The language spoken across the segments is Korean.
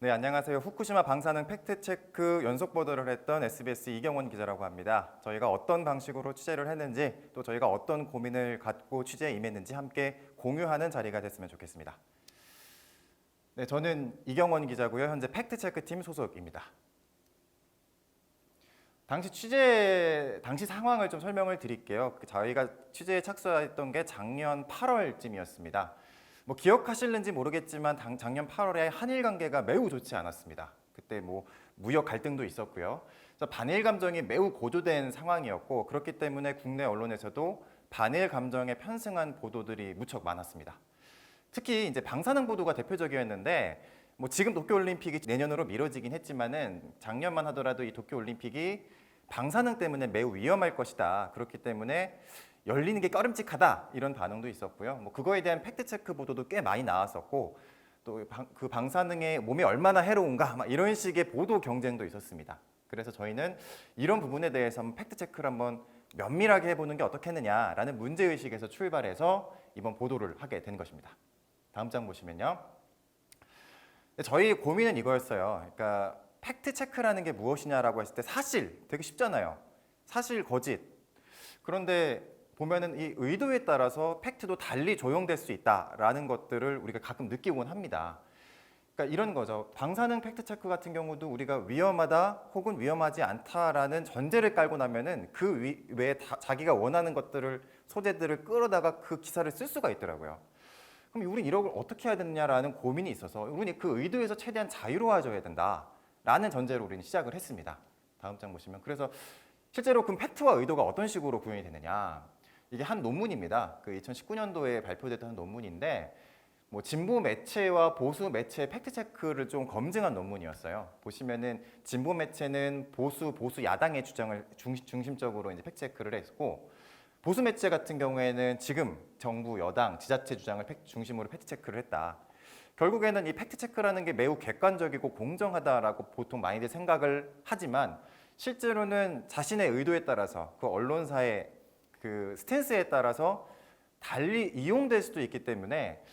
네, 안녕하세요. 후쿠시마 방사능 팩트체크 연속 보도를 했던 SBS 이경원 기자라고 합니다. 저희가 어떤 방식으로 취재를 했는지 또 저희가 어떤 고민을 갖고 취재에 임했는지 함께 공유하는 자리가 됐으면 좋겠습니다. 네, 저는 이경원 기자고요. 현재 팩트체크팀 소속입니다. 당시 상황을 좀 설명을 드릴게요. 저희가 취재에 착수했던 게 작년 8월쯤이었습니다. 뭐 기억하실는지 모르겠지만 작년 8월에 한일 관계가 매우 좋지 않았습니다. 그때 뭐 무역 갈등도 있었고요. 그래서 반일 감정이 매우 고조된 상황이었고 그렇기 때문에 국내 언론에서도 반일 감정에 편승한 보도들이 무척 많았습니다. 특히 이제 방사능 보도가 대표적이었는데 뭐 지금 도쿄올림픽이 내년으로 미뤄지긴 했지만은 작년만 하더라도 이 도쿄올림픽이 방사능 때문에 매우 위험할 것이다. 그렇기 때문에 열리는 게 꺼림칙하다 이런 반응도 있었고요. 뭐 그거에 대한 팩트 체크 보도도 꽤 많이 나왔었고 또 그 방사능의 몸에 얼마나 해로운가 막 이런 식의 보도 경쟁도 있었습니다. 그래서 저희는 이런 부분에 대해서 팩트 체크를 한번 면밀하게 해보는 게 어떻겠느냐라는 문제 의식에서 출발해서 이번 보도를 하게 된 것입니다. 다음 장 보시면요. 저희 고민은 이거였어요. 그러니까 팩트 체크라는 게 무엇이냐라고 했을 때 사실 되게 쉽잖아요. 사실 거짓. 그런데 보면은 이 의도에 따라서 팩트도 달리 조형될 수 있다라는 것들을 우리가 가끔 느끼곤 합니다. 그러니까 이런 거죠. 방사능 팩트 체크 같은 경우도 우리가 위험하다 혹은 위험하지 않다라는 전제를 깔고 나면은 그 외에 자기가 원하는 것들을 소재들을 끌어다가 그 기사를 쓸 수가 있더라고요. 그럼 우린 이런 걸 어떻게 해야 되느냐라는 고민이 있어서 우리는 그 의도에서 최대한 자유로워져야 된다라는 전제로 우리는 시작을 했습니다. 다음 장 보시면 그래서 실제로 그럼 팩트와 의도가 어떤 식으로 구현이 되느냐 이게 한 논문입니다. 그 2019년도에 발표됐던 논문인데 뭐 진보 매체와 보수 매체의 팩트 체크를 좀 검증한 논문이었어요. 보시면은 진보 매체는 보수 야당의 주장을 중심적으로 이제 팩트 체크를 했고 보수 매체 같은 경우에는 지금 정부 여당 지자체 주장을 중심으로 팩트 체크를 했다. 결국에는 이 팩트 체크라는 게 매우 객관적이고 공정하다라고 보통 많이들 생각을 하지만 실제로는 자신의 의도에 따라서 그 언론사의 그 스탠스에 따라서 달리 이용될 수도 있기 때문에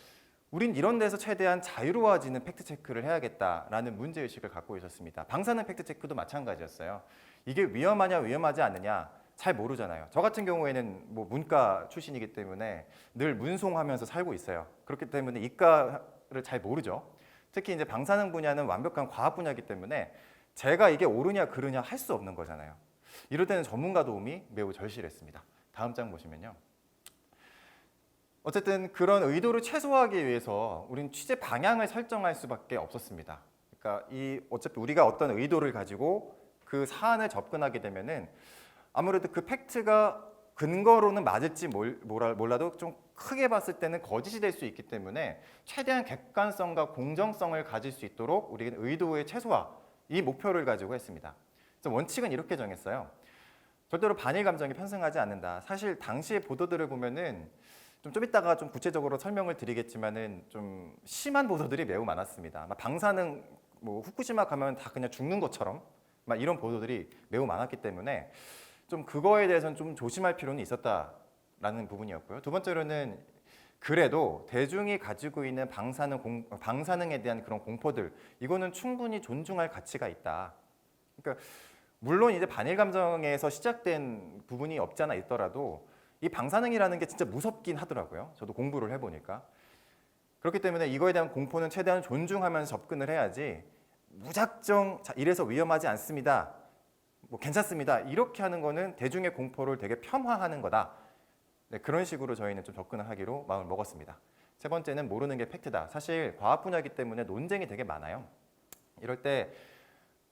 우린 이런 데서 최대한 자유로워지는 팩트 체크를 해야겠다라는 문제의식을 갖고 있었습니다. 방사능 팩트 체크도 마찬가지였어요. 이게 위험하냐 위험하지 않느냐 잘 모르잖아요. 저 같은 경우에는 뭐 문과 출신이기 때문에 늘 문송하면서 살고 있어요. 그렇기 때문에 이과를 잘 모르죠. 특히 이제 방사능 분야는 완벽한 과학 분야이기 때문에 제가 이게 옳으냐 그르냐 할 수 없는 거잖아요. 이럴 때는 전문가 도움이 매우 절실했습니다. 다음 장 보시면요. 어쨌든 그런 의도를 최소화하기 위해서 우리는 취재 방향을 설정할 수밖에 없었습니다. 그러니까 어차피 우리가 어떤 의도를 가지고 그 사안을 접근하게 되면은 아무래도 그 팩트가 근거로는 맞을지 몰라도 좀 크게 봤을 때는 거짓이 될 수 있기 때문에 최대한 객관성과 공정성을 가질 수 있도록 우리는 의도의 최소화 이 목표를 가지고 했습니다. 그래서 원칙은 이렇게 정했어요. 절대로 반일 감정에 편승하지 않는다. 사실 당시의 보도들을 보면은 좀 이따가 좀 구체적으로 설명을 드리겠지만은 좀 심한 보도들이 매우 많았습니다. 방사능 뭐 후쿠시마 가면 다 그냥 죽는 것처럼 막 이런 보도들이 매우 많았기 때문에 좀 그거에 대해서는 좀 조심할 필요는 있었다라는 부분이었고요. 두 번째로는 그래도 대중이 가지고 있는 방사능에 대한 그런 공포들 이거는 충분히 존중할 가치가 있다. 그러니까 물론 이제 반일 감정에서 시작된 부분이 없지 않아 있더라도 이 방사능이라는 게 진짜 무섭긴 하더라고요. 저도 공부를 해보니까. 그렇기 때문에 이거에 대한 공포는 최대한 존중하면서 접근을 해야지 무작정 이래서 위험하지 않습니다. 뭐 괜찮습니다. 이렇게 하는 거는 대중의 공포를 되게 폄하하는 거다. 네, 그런 식으로 저희는 좀 접근을 하기로 마음을 먹었습니다. 세 번째는 모르는 게 팩트다. 사실 과학 분야이기 때문에 논쟁이 되게 많아요. 이럴 때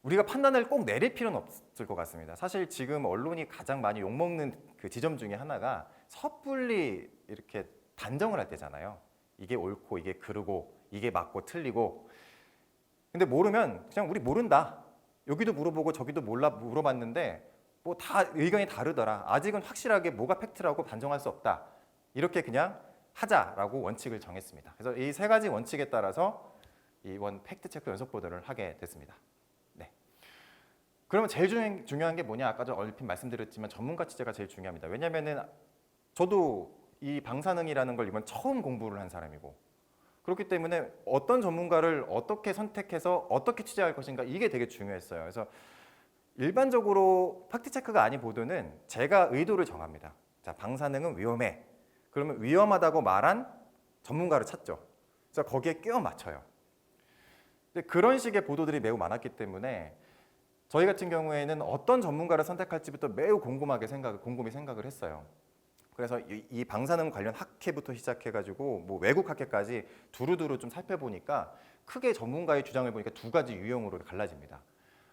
우리가 판단을 꼭 내릴 필요는 없을 것 같습니다. 사실 지금 언론이 가장 많이 욕먹는 그 지점 중에 하나가 섣불리 이렇게 단정을 할 때잖아요. 이게 옳고 이게 그르고 이게 맞고 틀리고. 근데 모르면 그냥 우리 모른다. 여기도 물어보고 저기도 물어봤는데 뭐 다 의견이 다르더라. 아직은 확실하게 뭐가 팩트라고 단정할 수 없다. 이렇게 그냥 하자라고 원칙을 정했습니다. 그래서 이 세 가지 원칙에 따라서 이번 팩트체크 연속 보도를 하게 됐습니다. 네. 그러면 제일 중요한 게 뭐냐? 아까도 얼핏 말씀드렸지만 전문가 취재가 제일 중요합니다. 왜냐면은 저도 이 방사능이라는 걸 이번 처음 공부를 한 사람이고 그렇기 때문에 어떤 전문가를 어떻게 선택해서 어떻게 취재할 것인가 이게 되게 중요했어요. 그래서 일반적으로 팩트체크가 아닌 보도는 제가 의도를 정합니다. 자, 방사능은 위험해. 그러면 위험하다고 말한 전문가를 찾죠. 그래서 거기에 끼워 맞춰요. 근데 그런 식의 보도들이 매우 많았기 때문에 저희 같은 경우에는 어떤 전문가를 선택할지부터 매우 곰곰이 생각을 했어요. 그래서 이 방사능 관련 학회부터 시작해가지고 뭐 외국 학회까지 두루두루 좀 살펴보니까 크게 전문가의 주장을 보니까 두 가지 유형으로 갈라집니다.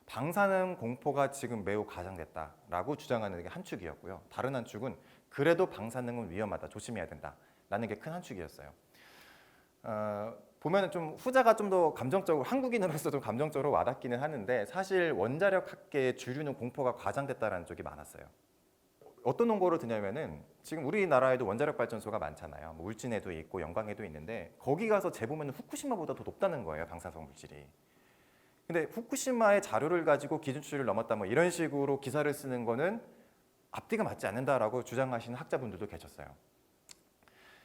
방사능 공포가 지금 매우 가장됐다라고 주장하는 게 한 축이었고요. 다른 한 축은 그래도 방사능은 위험하다, 조심해야 된다라는 게 큰 한 축이었어요. 보면은 좀 후자가 좀 더 감정적으로 한국인으로서 좀 감정적으로 와닿기는 하는데 사실 원자력 학계의 주류는 공포가 과장됐다라는 쪽이 많았어요. 어떤 원고를 드냐면은 지금 우리나라에도 원자력 발전소가 많잖아요. 뭐 울진에도 있고 영광에도 있는데 거기 가서 재보면 후쿠시마보다 더 높다는 거예요, 방사성 물질이. 근데 후쿠시마의 자료를 가지고 기준치를 넘었다 뭐 이런 식으로 기사를 쓰는 거는 앞뒤가 맞지 않는다라고 주장하시는 학자분들도 계셨어요.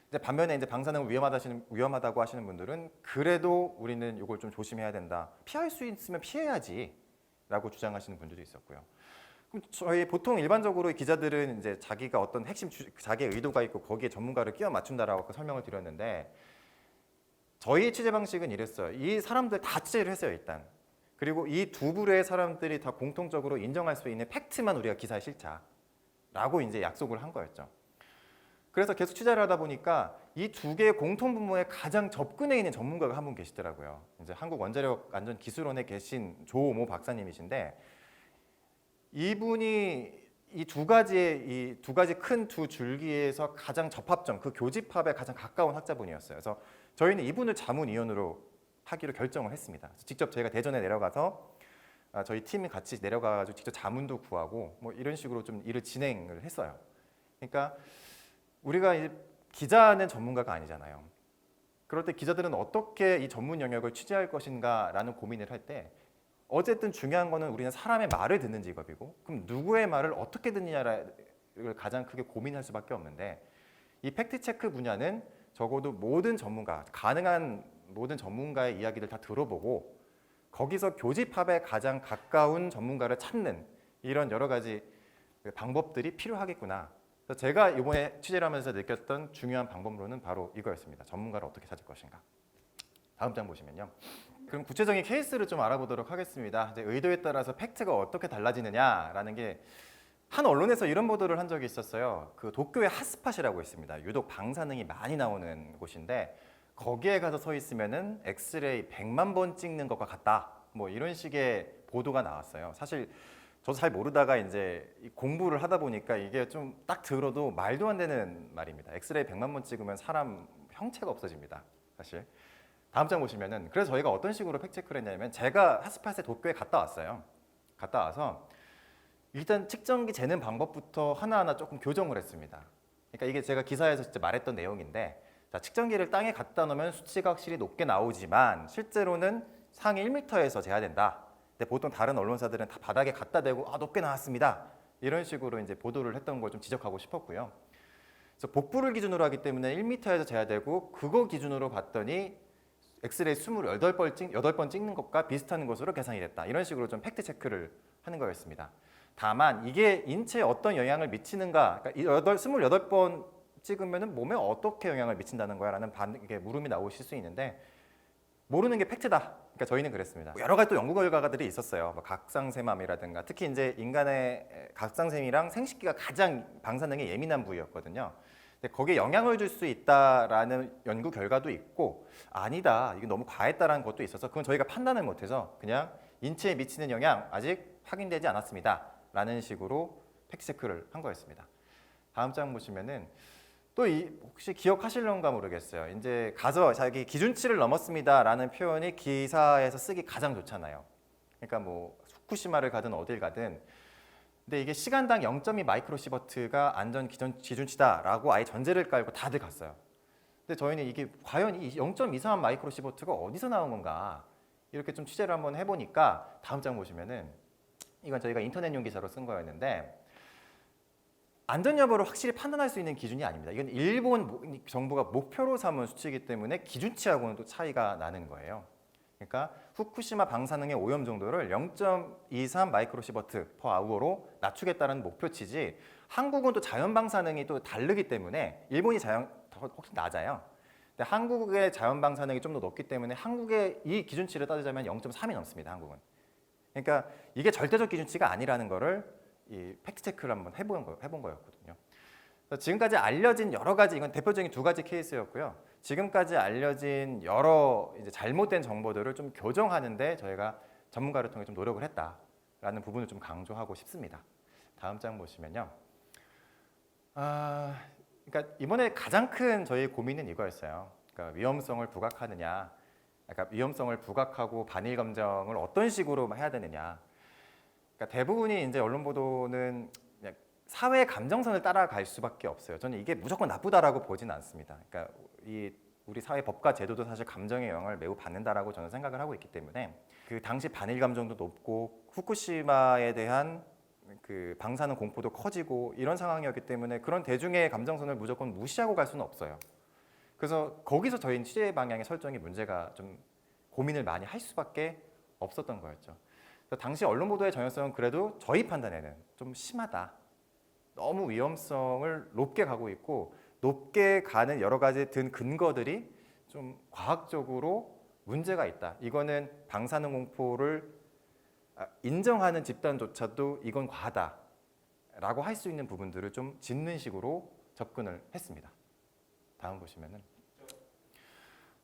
이제 반면에 이제 방사능 위험하다고 하시는 분들은 그래도 우리는 이걸 좀 조심해야 된다. 피할 수 있으면 피해야지라고 주장하시는 분들도 있었고요. 그럼 저희 보통 일반적으로 기자들은 이제 자기가 어떤 자기의 의도가 있고 거기에 전문가를 끼워 맞춘다라고 설명을 드렸는데 저희 취재 방식은 이랬어요. 이 사람들 다 취재를 했어요, 일단. 그리고 이 두 부류의 사람들이 다 공통적으로 인정할 수 있는 팩트만 우리가 기사에 실자라고 이제 약속을 한 거였죠. 그래서 계속 취재를 하다 보니까 이 두 개의 공통 분모에 가장 접근해 있는 전문가가 한 분 계시더라고요. 이제 한국원자력안전기술원에 계신 조모 박사님이신데 이분이 이 두 가지 큰 두 줄기에서 가장 접합점, 그 교집합에 가장 가까운 학자분이었어요. 그래서 저희는 이분을 자문위원으로 하기로 결정을 했습니다. 직접 저희가 대전에 내려가서 저희 팀이 같이 내려가가지고 직접 자문도 구하고 뭐 이런 식으로 좀 일을 진행을 했어요. 그러니까 우리가 이제 기자는 전문가가 아니잖아요. 그럴 때 기자들은 어떻게 이 전문 영역을 취재할 것인가라는 고민을 할 때 어쨌든 중요한 거는 우리는 사람의 말을 듣는 직업이고 그럼 누구의 말을 어떻게 듣느냐를 가장 크게 고민할 수밖에 없는데 이 팩트체크 분야는 적어도 가능한 모든 전문가의 이야기를 다 들어보고 거기서 교집합에 가장 가까운 전문가를 찾는 이런 여러 가지 방법들이 필요하겠구나. 그래서 제가 이번에 취재를 하면서 느꼈던 중요한 방법론은 바로 이거였습니다. 전문가를 어떻게 찾을 것인가. 다음 장 보시면요. 그럼 구체적인 케이스를 좀 알아보도록 하겠습니다. 이제 의도에 따라서 팩트가 어떻게 달라지느냐라는 게 한 언론에서 이런 보도를 한 적이 있었어요. 그 도쿄의 핫스팟이라고 있습니다. 유독 방사능이 많이 나오는 곳인데 거기에 가서 서 있으면은 엑스레이 100만 번 찍는 것과 같다. 뭐 이런 식의 보도가 나왔어요. 사실 저도 잘 모르다가 이제 공부를 하다 보니까 이게 좀 딱 들어도 말도 안 되는 말입니다. 엑스레이 100만 번 찍으면 사람 형체가 없어집니다. 사실. 다음 장 보시면은 그래서 저희가 어떤 식으로 팩체크를 했냐면 제가 핫스팟에 도쿄에 갔다 왔어요. 갔다 와서 일단 측정기 재는 방법부터 하나하나 조금 교정을 했습니다. 그러니까 이게 제가 기사에서 진짜 말했던 내용인데 자, 측정기를 땅에 갖다 놓으면 수치가 확실히 높게 나오지만 실제로는 상위 1m에서 재야 된다. 근데 보통 다른 언론사들은 다 바닥에 갖다 대고 높게 나왔습니다. 이런 식으로 이제 보도를 했던 걸 좀 지적하고 싶었고요. 그래서 복부를 기준으로 하기 때문에 1m에서 재야 되고 그거 기준으로 봤더니 엑스레이 28번 찍는 것과 비슷한 것으로 계산이 됐다. 이런 식으로 좀 팩트 체크를 하는 거였습니다. 다만 이게 인체에 어떤 영향을 미치는가, 그러니까 28번 찍으면 몸에 어떻게 영향을 미친다는 거야 라는 이게 물음이 나오실 수 있는데 모르는 게 팩트다. 그러니까 저희는 그랬습니다. 여러 가지 또 연구 결과들이 있었어요. 뭐 각상세맘이라든가 특히 이제 인간의 각상샘이랑 생식기가 가장 방사능에 예민한 부위였거든요. 근데 거기에 영향을 줄 수 있다라는 연구 결과도 있고 아니다, 이게 너무 과했다라는 것도 있어서 그건 저희가 판단을 못해서 그냥 인체에 미치는 영향 아직 확인되지 않았습니다. 라는 식으로 팩트체크를 한 거였습니다. 다음 장 보시면은 또 혹시 기억하실런가 모르겠어요. 이제 가서 자기 기준치를 넘었습니다라는 표현이 기사에서 쓰기 가장 좋잖아요. 그러니까 뭐 후쿠시마를 가든 어딜 가든 근데 이게 시간당 0.2 마이크로시버트가 안전 기준치다라고 아예 전제를 깔고 다들 갔어요. 근데 저희는 이게 과연 이 0.23 마이크로시버트가 어디서 나온 건가 이렇게 좀 취재를 한번 해보니까 다음 장 보시면은 이건 저희가 인터넷용 기사로 쓴 거였는데 안전 여부를 확실히 판단할 수 있는 기준이 아닙니다. 이건 일본 정부가 목표로 삼은 수치이기 때문에 기준치하고는 또 차이가 나는 거예요. 그러니까 후쿠시마 방사능의 오염 정도를 0.23 마이크로시버트 퍼 아우어로 낮추겠다는 목표치지, 한국은 또 자연 방사능이 또 다르기 때문에 일본이 혹시 낮아요. 근데 한국의 자연 방사능이 좀 더 높기 때문에 한국의 이 기준치를 따지자면 0.3이 넘습니다. 한국은. 그러니까 이게 절대적 기준치가 아니라는 거를 이 팩트 체크를 한번 해본 거였거든요. 그래서 지금까지 알려진 여러 가지, 이건 대표적인 두 가지 케이스였고요. 지금까지 알려진 여러 이제 잘못된 정보들을 좀 교정하는데 저희가 전문가를 통해 좀 노력을 했다라는 부분을 좀 강조하고 싶습니다. 다음 장 보시면요. 그러니까 이번에 가장 큰 저희 고민은 이거였어요. 그러니까 위험성을 부각하느냐, 그러니까 위험성을 부각하고 반일 검정을 어떤 식으로 해야 되느냐. 그러니까 대부분이 이제 언론 보도는 그냥 사회 감정선을 따라갈 수밖에 없어요. 저는 이게 무조건 나쁘다라고 보지는 않습니다. 그러니까 우리 사회 법과 제도도 사실 감정의 영향을 매우 받는다라고 저는 생각을 하고 있기 때문에, 그 당시 반일 감정도 높고 후쿠시마에 대한 그 방사능 공포도 커지고 이런 상황이었기 때문에 그런 대중의 감정선을 무조건 무시하고 갈 수는 없어요. 그래서 거기서 저희 취재 방향의 설정이 문제가 좀 고민을 많이 할 수밖에 없었던 거였죠. 그래서 당시 언론 보도의 전형성은 그래도 저희 판단에는 좀 심하다. 너무 위험성을 높게 가고 있고 높게 가는 여러 가지 든 근거들이 좀 과학적으로 문제가 있다. 이거는 방사능 공포를 인정하는 집단조차도 이건 과하다라고 할 수 있는 부분들을 좀 짚는 식으로 접근을 했습니다. 다음 보시면은,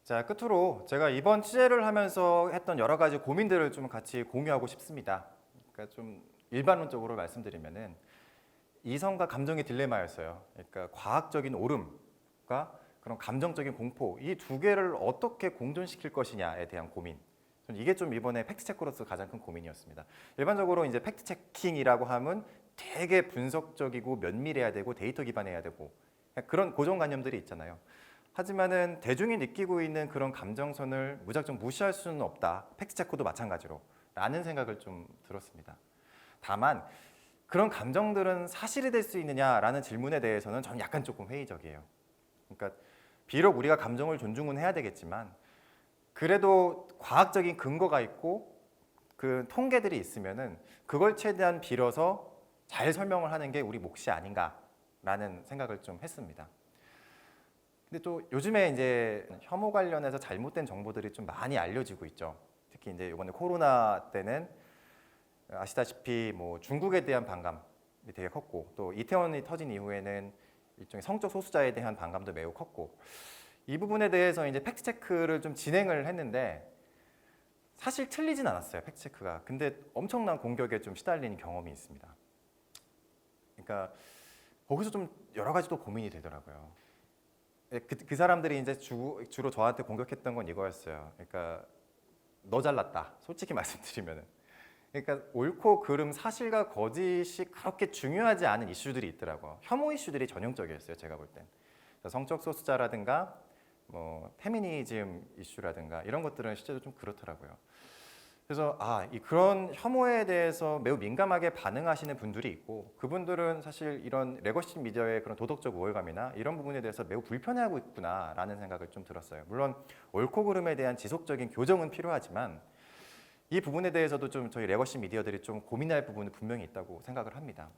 자, 끝으로 제가 이번 취재를 하면서 했던 여러 가지 고민들을 좀 같이 공유하고 싶습니다. 그러니까 좀 일반론적으로 말씀드리면은 이성과 감정의 딜레마였어요. 그러니까 과학적인 오름과 그런 감정적인 공포, 이 두 개를 어떻게 공존시킬 것이냐에 대한 고민. 이게 좀 이번에 팩트체크로서 가장 큰 고민이었습니다. 일반적으로 이제 팩트체킹이라고 하면 되게 분석적이고 면밀해야 되고 데이터 기반해야 되고 그런 고정관념들이 있잖아요. 하지만은 대중이 느끼고 있는 그런 감정선을 무작정 무시할 수는 없다. 팩트체크도 마찬가지로 라는 생각을 좀 들었습니다. 다만 그런 감정들은 사실이 될 수 있느냐라는 질문에 대해서는 저는 약간 조금 회의적이에요. 그러니까 비록 우리가 감정을 존중은 해야 되겠지만 그래도 과학적인 근거가 있고 그 통계들이 있으면은 그걸 최대한 빌어서 잘 설명을 하는 게 우리 몫이 아닌가라는 생각을 좀 했습니다. 근데 또 요즘에 이제 혐오 관련해서 잘못된 정보들이 좀 많이 알려지고 있죠. 특히 이제 이번에 코로나 때는 아시다시피 뭐 중국에 대한 반감이 되게 컸고 또 이태원이 터진 이후에는 일종의 성적 소수자에 대한 반감도 매우 컸고, 이 부분에 대해서 이제 팩트 체크를 좀 진행을 했는데 사실 틀리진 않았어요, 팩트 체크가. 근데 엄청난 공격에 좀 시달린 경험이 있습니다. 그러니까 거기서 좀 여러 가지 또 고민이 되더라고요. 그 사람들이 이제 주로 저한테 공격했던 건 이거였어요. 그러니까 너 잘났다, 솔직히 말씀드리면은. 그러니까 옳고 그름, 사실과 거짓이 그렇게 중요하지 않은 이슈들이 있더라고요. 혐오 이슈들이 전형적이었어요, 제가 볼 땐. 성적 소수자라든가 뭐 페미니즘 이슈라든가 이런 것들은 실제로 좀 그렇더라고요. 그래서 그런 혐오에 대해서 매우 민감하게 반응하시는 분들이 있고, 그분들은 사실 이런 레거시 미디어의 그런 도덕적 우월감이나 이런 부분에 대해서 매우 불편해하고 있구나라는 생각을 좀 들었어요. 물론 옳고 그름에 대한 지속적인 교정은 필요하지만 이 부분에 대해서도 좀 저희 레거시 미디어들이 좀 고민할 부분은 분명히 있다고 생각을 합니다.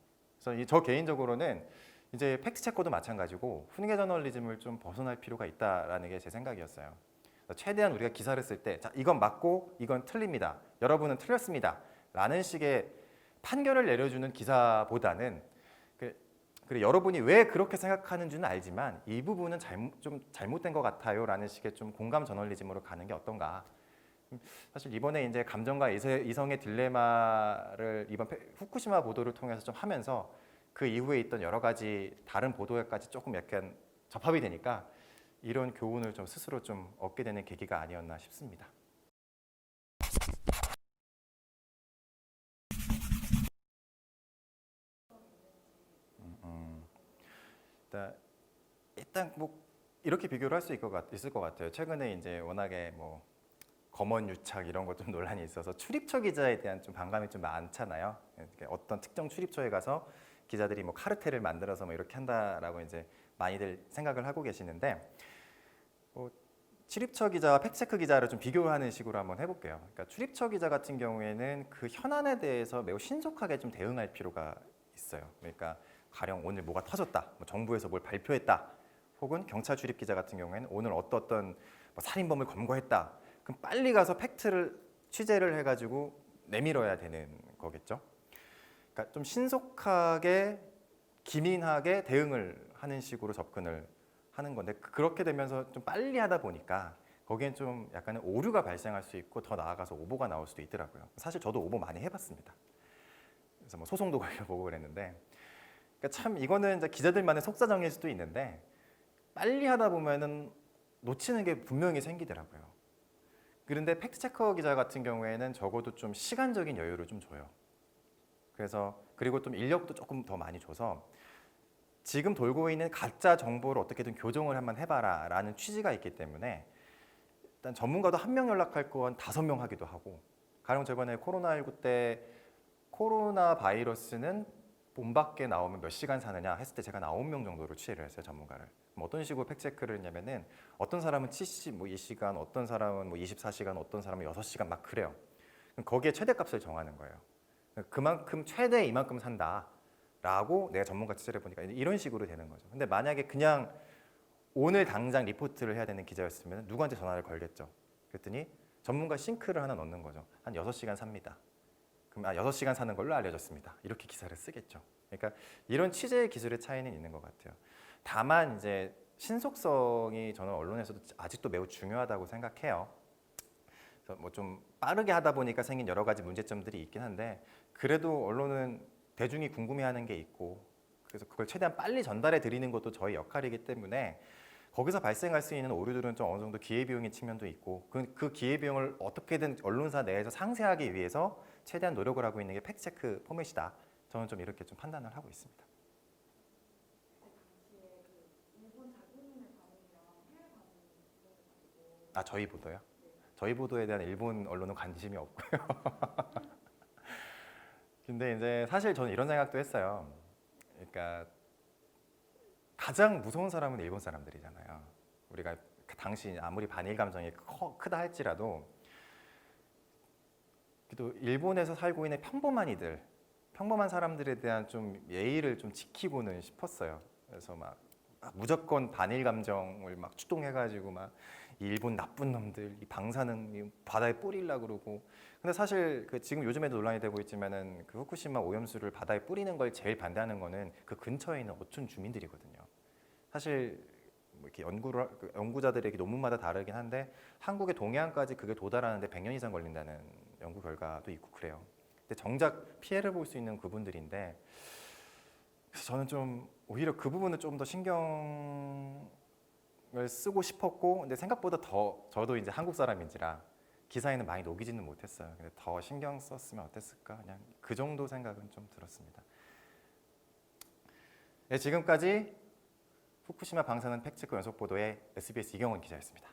그래서 저 개인적으로는 이제 팩트 체크도 마찬가지고 훈계 저널리즘을 좀 벗어날 필요가 있다라는 게 제 생각이었어요. 최대한 우리가 기사를 쓸 때 이건 맞고 이건 틀립니다, 여러분은 틀렸습니다 라는 식의 판결을 내려주는 기사보다는 그래 여러분이 왜 그렇게 생각하는지는 알지만 이 부분은 좀 잘못된 것 같아요 라는 식의 좀 공감 저널리즘으로 가는 게 어떤가. 사실 이번에 이제 감정과 이성의 딜레마를 이번 후쿠시마 보도를 통해서 좀 하면서 그 이후에 있던 여러 가지 다른 보도에까지 조금 약간 접합이 되니까 이런 교훈을 좀 스스로 좀 얻게 되는 계기가 아니었나 싶습니다. 일단 뭐 이렇게 비교를 할 수 있을 것 같아요. 최근에 이제 워낙에 뭐 검언 유착 이런 것 좀 논란이 있어서 출입처 기자에 대한 좀 반감이 좀 많잖아요. 어떤 특정 출입처에 가서 기자들이 뭐 카르텔을 만들어서 뭐 이렇게 한다라고 이제 많이들 생각을 하고 계시는데 출입처 기자와 팩트체크 기자를 좀 비교하는 식으로 한번 해볼게요. 그러니까 출입처 기자 같은 경우에는 그 현안에 대해서 매우 신속하게 좀 대응할 필요가 있어요. 그러니까 가령 오늘 뭐가 터졌다, 뭐 정부에서 뭘 발표했다, 혹은 경찰 출입 기자 같은 경우에는 오늘 어떤 뭐 살인범을 검거했다. 그럼 빨리 가서 팩트를 취재를 해가지고 내밀어야 되는 거겠죠. 그러니까 좀 신속하게 기민하게 대응을 하는 식으로 접근을 하는 건데 그렇게 되면서 좀 빨리 하다 보니까 거기엔 좀 약간의 오류가 발생할 수 있고 더 나아가서 오보가 나올 수도 있더라고요. 사실 저도 오보 많이 해봤습니다. 그래서 뭐 소송도 걸려보고 그랬는데 그러니까 참 이거는 이제 기자들만의 속사정일 수도 있는데 빨리 하다 보면은 놓치는 게 분명히 생기더라고요. 그런데 팩트체커 기자 같은 경우에는 적어도 좀 시간적인 여유를 좀 줘요. 그래서 그리고 좀 인력도 조금 더 많이 줘서 지금 돌고 있는 가짜 정보를 어떻게든 교정을 한번 해봐라 라는 취지가 있기 때문에 일단 전문가도 한 명 연락할 건 5명 하기도 하고 가령 저번에 코로나19 때 코로나 바이러스는 몸 밖에 나오면 몇 시간 사느냐 했을 때 제가 9명 정도로 취재를 했어요, 전문가를. 그럼 어떤 식으로 팩체크를 했냐면은 어떤 사람은 72시간, 어떤 사람은 뭐 24시간, 어떤 사람은 6시간 막 그래요. 그럼 거기에 최대값을 정하는 거예요. 그만큼 최대 이만큼 산다. 라고 내가 전문가 취재를 해보니까 이런 식으로 되는 거죠. 근데 만약에 그냥 오늘 당장 리포트를 해야 되는 기자였으면 누구한테 전화를 걸겠죠. 그랬더니 전문가 싱크를 하나 넣는 거죠. 한 6시간 삽니다. 그럼 6시간 사는 걸로 알려졌습니다. 이렇게 기사를 쓰겠죠. 그러니까 이런 취재 기술의 차이는 있는 것 같아요. 다만 이제 신속성이 저는 언론에서도 아직도 매우 중요하다고 생각해요. 그래서 뭐 좀 빠르게 하다 보니까 생긴 여러 가지 문제점들이 있긴 한데 그래도 언론은 대중이 궁금해하는 게 있고 그래서 그걸 최대한 빨리 전달해 드리는 것도 저희 역할이기 때문에 거기서 발생할 수 있는 오류들은 좀 어느 정도 기회비용의 측면도 있고 그 기회비용을 어떻게든 언론사 내에서 상쇄하기 위해서 최대한 노력을 하고 있는 게 팩트체크 포맷이다. 저는 좀 이렇게 좀 판단을 하고 있습니다. 아, 저희 보도요? 저희 보도에 대한 일본 언론은 관심이 없고요. 근데 이제 사실 저는 이런 생각도 했어요. 그러니까 가장 무서운 사람은 일본 사람들이잖아요. 우리가 당시 아무리 반일 감정이 크다 할지라도 그래도 일본에서 살고 있는 평범한 사람들에 대한 좀 예의를 좀 지키고는 싶었어요. 그래서 막 무조건 반일 감정을 막 추동해가지고 막 일본 나쁜 놈들, 이 방사능 바다에 뿌리려고 그러고. 근데 사실 그 지금 요즘에도 논란이 되고 있지만은 그 후쿠시마 오염수를 바다에 뿌리는 걸 제일 반대하는 거는 그 근처에 있는 어촌 주민들이거든요. 사실 뭐 이렇게 연구자들의 논문마다 다르긴 한데 한국의 동해안까지 그게 도달하는데 100년 이상 걸린다는 연구 결과도 있고 그래요. 근데 정작 피해를 볼 수 있는 그분들인데 그래서 저는 좀 오히려 그 부분은 좀 더 신경을 쓰고 싶었고 근데 생각보다 더 저도 이제 한국 사람인지라 기사에는 많이 녹이지는 못했어요. 근데 더 신경 썼으면 어땠을까? 그냥 그 정도 생각은 좀 들었습니다. 네, 지금까지 후쿠시마 방사능 팩트체크 연속 보도의 SBS 이경원 기자였습니다.